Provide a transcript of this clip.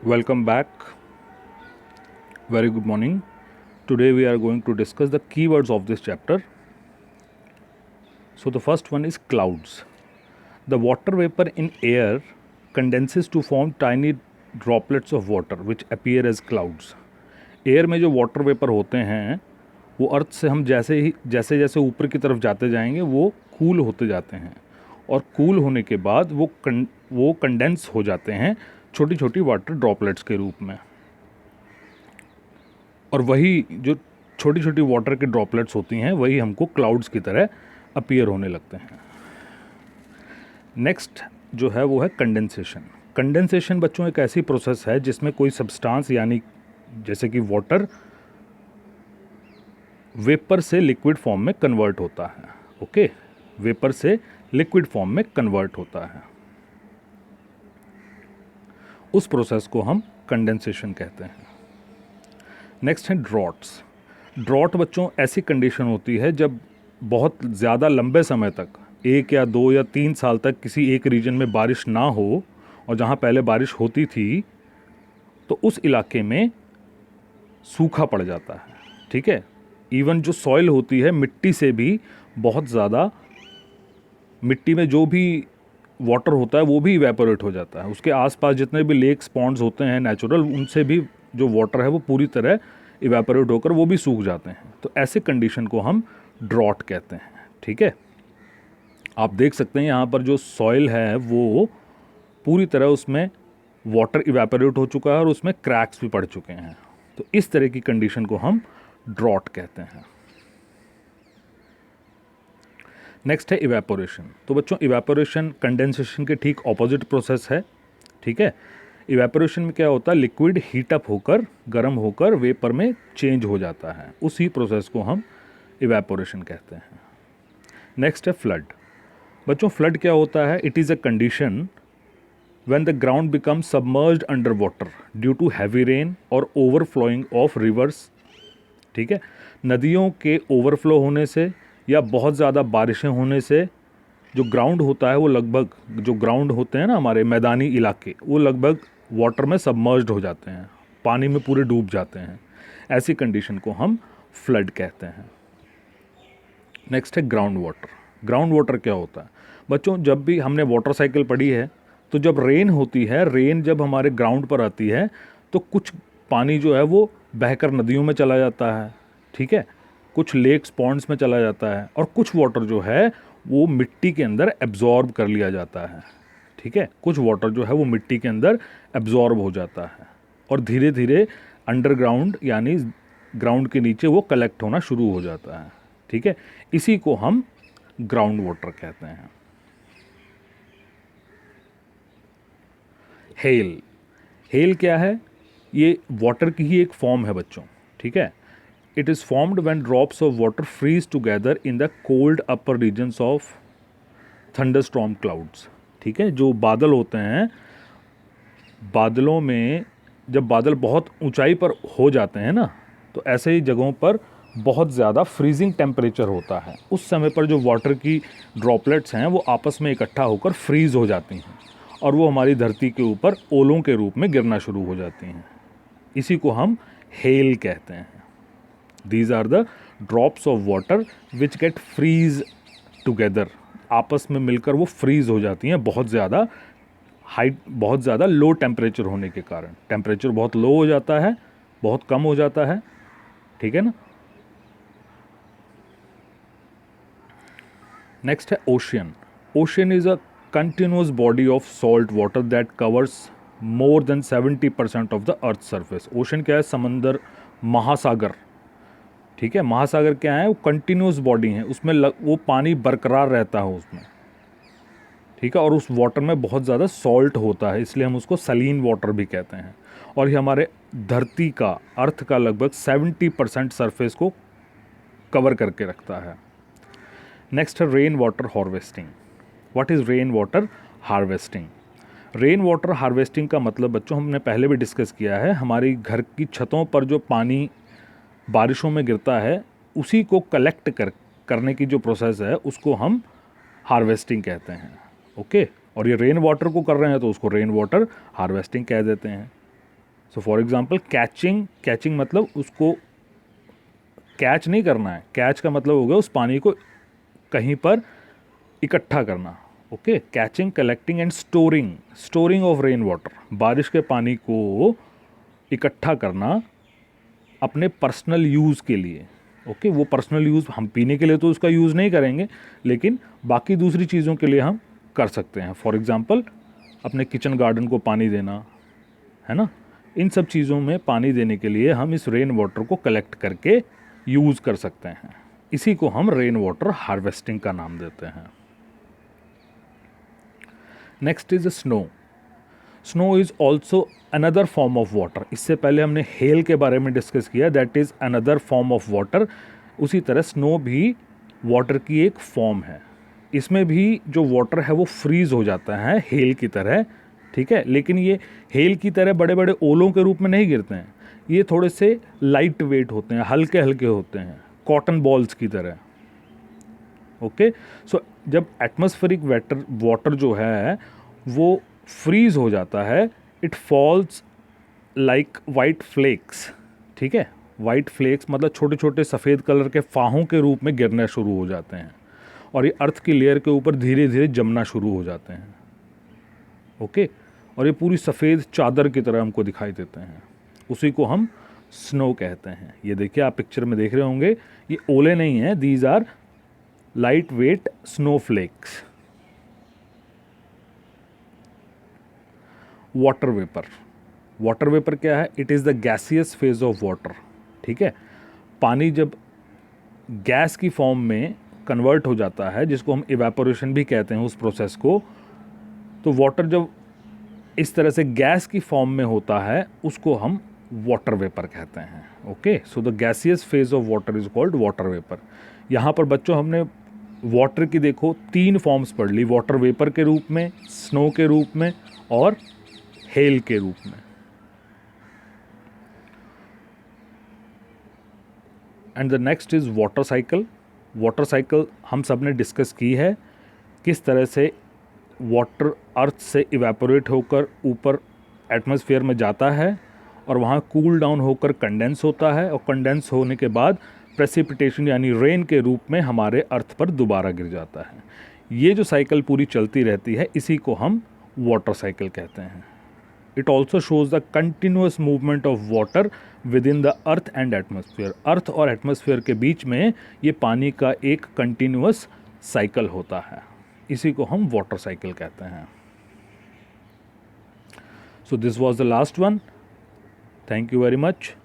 Welcome back. Very good morning. Today we are going to discuss the keywords of this chapter. So the first one is clouds. The water vapor in air condenses to form tiny droplets of water which appear as clouds. Air में जो water vapour होते हैं वो अर्थ से हम जैसे जैसे ऊपर की तरफ जाते जाएंगे वो कूल होते जाते हैं और कूल होने के बाद वो कंडेंस हो जाते हैं छोटी छोटी वाटर ड्रॉपलेट्स के रूप में, और वही जो छोटी छोटी वाटर की ड्रॉपलेट्स होती हैं वही हमको क्लाउड्स की तरह अपीयर होने लगते हैं। नेक्स्ट जो है वो है कंडेंसेशन। कंडेंसेशन बच्चों एक ऐसी प्रोसेस है जिसमें कोई सब्सटेंस यानी जैसे कि वाटर वेपर से लिक्विड फॉर्म में कन्वर्ट होता है। ओके, वेपर से लिक्विड फॉर्म में कन्वर्ट होता है, उस प्रोसेस को हम कंडेंसेशन कहते हैं। नेक्स्ट है ड्रॉट्स। ड्रॉट बच्चों ऐसी कंडीशन होती है जब बहुत ज़्यादा लंबे समय तक 1 या 2 या 3 साल तक किसी एक रीजन में बारिश ना हो, और जहाँ पहले बारिश होती थी तो उस इलाके में सूखा पड़ जाता है। ठीक है, इवन जो सॉइल होती है मिट्टी से भी बहुत ज़्यादा, मिट्टी में जो भी वाटर होता है वो भी इवेपोरेट हो जाता है। उसके आसपास जितने भी लेक्स पॉन्ड्स होते हैं नेचुरल, उनसे भी जो वाटर है वो पूरी तरह इवेपोरेट होकर वो भी सूख जाते हैं। तो ऐसे कंडीशन को हम ड्रॉट कहते हैं। ठीक है, आप देख सकते हैं यहाँ पर जो सॉइल है वो पूरी तरह उसमें वाटर इवेपोरेट हो चुका है और उसमें क्रैक्स भी पड़ चुके हैं। तो इस तरह की कंडीशन को हम ड्रॉट कहते हैं। नेक्स्ट है इवेपोरेशन। तो बच्चों इवेपोरेशन कंडेंसेशन के ठीक ऑपोजिट प्रोसेस है। ठीक है, इवेपोरेशन में क्या होता है, लिक्विड हीट अप होकर गर्म होकर वेपर में चेंज हो जाता है, उसी प्रोसेस को हम इवेपोरेशन कहते हैं। नेक्स्ट है फ्लड। बच्चों फ्लड क्या होता है, it is a condition when the ground becomes submerged under water due to heavy rain or overflowing of rivers। ठीक है, नदियों के ओवरफ्लो होने से या बहुत ज़्यादा बारिशें होने से जो ग्राउंड होता है वो लगभग, जो ग्राउंड होते हैं ना हमारे मैदानी इलाके, वो लगभग वाटर में सबमर्ज्ड हो जाते हैं, पानी में पूरे डूब जाते हैं। ऐसी कंडीशन को हम फ्लड कहते हैं। नेक्स्ट है ग्राउंड वाटर। ग्राउंड वाटर क्या होता है बच्चों, जब भी हमने वाटर साइकिल पढ़ी है तो जब रेन होती है, रेन जब हमारे ग्राउंड पर आती है तो कुछ पानी जो है वो बहकर नदियों में चला जाता है। ठीक है, कुछ लेक्स पॉन्ड्स में चला जाता है, और कुछ वाटर जो है वो मिट्टी के अंदर एब्जॉर्ब कर लिया जाता है। ठीक है, कुछ वाटर जो है वो मिट्टी के अंदर एब्जॉर्ब हो जाता है और धीरे धीरे अंडरग्राउंड यानी ग्राउंड के नीचे वो कलेक्ट होना शुरू हो जाता है। ठीक है, इसी को हम ग्राउंड वाटर कहते हैं। हेल। हेल क्या है, ये वाटर की ही एक फॉर्म है बच्चों। ठीक है, it is formed when drops of water freeze together in the cold upper regions of thunderstorm clouds. ठीक है, जो बादल होते हैं, बादलों में जब बादल बहुत ऊंचाई पर हो जाते हैं ना, तो ऐसे ही जगहों पर बहुत ज़्यादा फ्रीजिंग टेम्परेचर होता है। उस समय पर जो वाटर की ड्रॉपलेट्स हैं वो आपस में इकट्ठा होकर फ्रीज हो जाती हैं और वो हमारी धरती के ऊपर ओलों के रूप में गिरना शुरू हो जाती हैं। इसी को हम हेल कहते हैं। These are the drops of water which get freeze together. आपस में मिलकर वो फ्रीज हो जाती हैं बहुत ज़्यादा बहुत ज़्यादा लो टेम्परेचर होने के कारण। टेम्परेचर बहुत लो हो जाता है, बहुत कम हो जाता है। ठीक है ना। नेक्स्ट है ocean. Ocean is a continuous body of salt water that covers more than 70% of the earth's surface। Ocean क्या है, समंदर, महासागर। ठीक है, महासागर क्या है, वो कंटिन्यूस बॉडी है, उसमें वो पानी बरकरार रहता है उसमें। ठीक है, और उस वाटर में बहुत ज़्यादा सॉल्ट होता है, इसलिए हम उसको सलीन वाटर भी कहते हैं। और ये हमारे धरती का, अर्थ का लगभग 70% सरफेस को कवर करके रखता है। नेक्स्ट है rain water harvesting. What is rain water harvesting. Rain water harvesting का मतलब बच्चों हमने पहले भी डिस्कस किया है, हमारी घर की छतों पर जो पानी बारिशों में गिरता है उसी को कलेक्ट करने की जो प्रोसेस है उसको हम हार्वेस्टिंग कहते हैं। ओके, और ये रेन वाटर को कर रहे हैं तो उसको रेन वाटर हार्वेस्टिंग कह देते हैं। सो फॉर एग्जांपल कैचिंग मतलब उसको कैच नहीं करना है, कैच का मतलब हो गया उस पानी को कहीं पर इकट्ठा करना। Okay, catching, collecting and storing of rain water, बारिश के पानी को इकट्ठा करना अपने पर्सनल यूज़ के लिए। ओके, वो पर्सनल यूज़ हम पीने के लिए तो उसका यूज़ नहीं करेंगे, लेकिन बाकी दूसरी चीज़ों के लिए हम कर सकते हैं। फॉर एग्ज़ाम्पल अपने किचन गार्डन को पानी देना, है ना, इन सब चीज़ों में पानी देने के लिए हम इस रेन वाटर को कलेक्ट करके यूज़ कर सकते हैं। इसी को हम रेन वाटर हार्वेस्टिंग का नाम देते हैं। Next is snow. Snow is also another form of water. इससे पहले हमने हेल के बारे में डिस्कस किया, that is another form of water. उसी तरह स्नो भी वाटर की एक फॉर्म है। इसमें भी जो वाटर है वो फ्रीज़ हो जाता है हेल की तरह, ठीक है, लेकिन ये हेल की तरह बड़े बड़े ओलों के रूप में नहीं गिरते हैं, ये थोड़े से लाइट वेट होते हैं, हल्के हल्के होते हैं, कॉटन बॉल्स की तरह। ओके, सो जब एटमॉस्फेरिक वाटर जो है वो फ्रीज हो जाता है, it falls like white flakes, ठीक है, वाइट फ्लेक्स मतलब छोटे छोटे सफ़ेद कलर के फाहों के रूप में गिरना शुरू हो जाते हैं, और ये अर्थ की लेयर के ऊपर धीरे धीरे जमना शुरू हो जाते हैं। ओके, और ये पूरी सफ़ेद चादर की तरह हमको दिखाई देते हैं, उसी को हम स्नो कहते हैं। ये देखिए, आप पिक्चर में देख रहे होंगे, ये ओले नहीं हैं, these are light wet snowflakes. Water vapour. Water vapour क्या है? It is the gaseous phase of water, ठीक है। पानी जब गैस की फॉर्म में कन्वर्ट हो जाता है, जिसको हम इवेपोरेशन भी कहते हैं उस प्रोसेस को, तो वाटर जब इस तरह से गैस की फॉर्म में होता है उसको हम वाटर वेपर कहते हैं। Okay, so the gaseous phase of water is called water vapour. यहाँ पर बच्चों हमने वाटर की देखो 3 फॉर्म्स पढ़ ली, वाटर वेपर के रूप में, स्नो के रूप में और हेल के रूप में। And the next is water cycle. Water cycle हम सब ने डिस्कस की है, किस तरह से वाटर अर्थ से इवेपोरेट होकर ऊपर एटमॉस्फेयर में जाता है और वहाँ कूल डाउन होकर कंडेंस होता है, और कंडेंस होने के बाद प्रेसिपिटेशन यानी रेन के रूप में हमारे अर्थ पर दोबारा गिर जाता है। ये जो साइकिल पूरी चलती रहती है, इसी को हम वाटर साइकिल कहते हैं। It also shows the continuous movement of water within the earth and atmosphere. Earth और एटमॉस्फेयर के बीच में ये पानी का एक कंटिन्यूस साइकिल होता है, इसी को हम वाटर साइकिल कहते हैं। So this was the last one. Thank you very much.